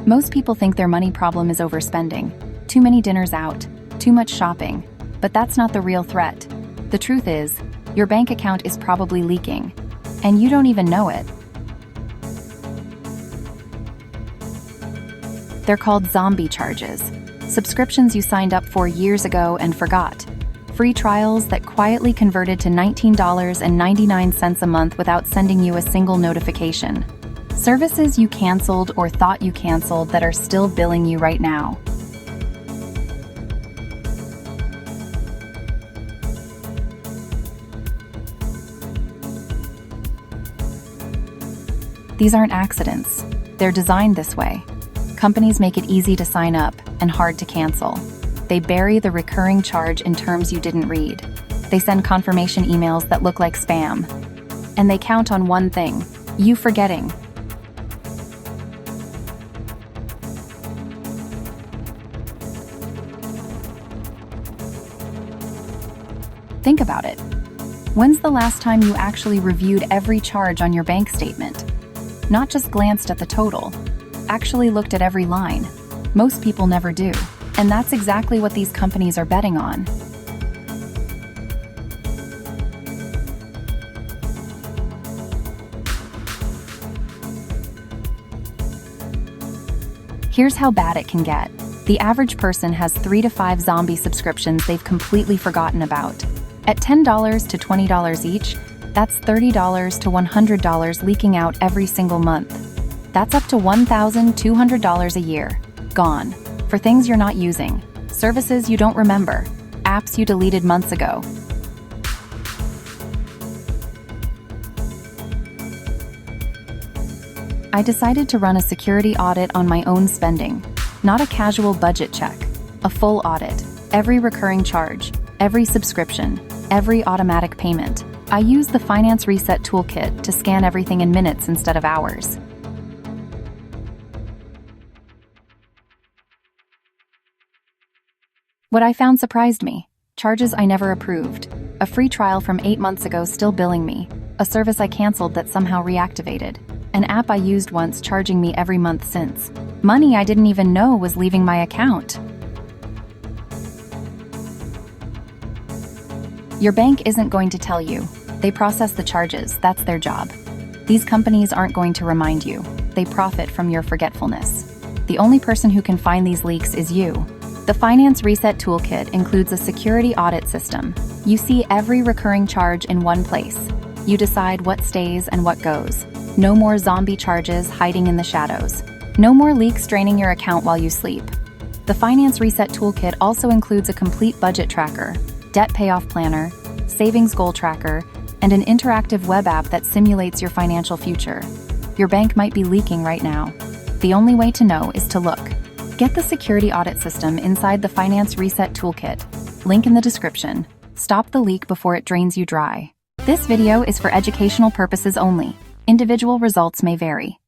Most people think their money problem is overspending, too many dinners out, too much shopping, but that's not the real threat. The truth is, your bank account is probably leaking, and you don't even know it. They're called zombie charges, subscriptions you signed up for years ago and forgot. Free trials that quietly converted to $19.99 a month without sending you a single notification. Services you canceled or thought you canceled that are still billing you right now. These aren't accidents. They're designed this way. Companies make it easy to sign up and hard to cancel. They bury the recurring charge in terms you didn't read. They send confirmation emails that look like spam. And they count on one thing: you forgetting. Think about it. When's the last time you actually reviewed every charge on your bank statement? Not just glanced at the total, actually looked at every line. Most people never do, and that's exactly what these companies are betting on. Here's how bad it can get. The average person has 3 to 5 zombie subscriptions they've completely forgotten about. At $10 to $20 each, that's $30 to $100 leaking out every single month. That's up to $1,200 a year, gone, for things you're not using, services you don't remember, apps you deleted months ago. I decided to run a security audit on my own spending, not a casual budget check, a full audit, every recurring charge, every subscription, every automatic payment. I use the Finance Reset Toolkit to scan everything in minutes instead of hours. What I found surprised me. Charges I never approved. A free trial from 8 months ago still billing me. A service I canceled that somehow reactivated. An app I used once charging me every month since. Money I didn't even know was leaving my account. Your bank isn't going to tell you. They process the charges, that's their job. These companies aren't going to remind you. They profit from your forgetfulness. The only person who can find these leaks is you. The Finance Reset Toolkit includes a security audit system. You see every recurring charge in one place. You decide what stays and what goes. No more zombie charges hiding in the shadows. No more leaks draining your account while you sleep. The Finance Reset Toolkit also includes a complete budget tracker, debt payoff planner, savings goal tracker, and an interactive web app that simulates your financial future. Your bank might be leaking right now. The only way to know is to look. Get the security audit system inside the Finance Reset Toolkit. Link in the description. Stop the leak before it drains you dry. This video is for educational purposes only. Individual results may vary.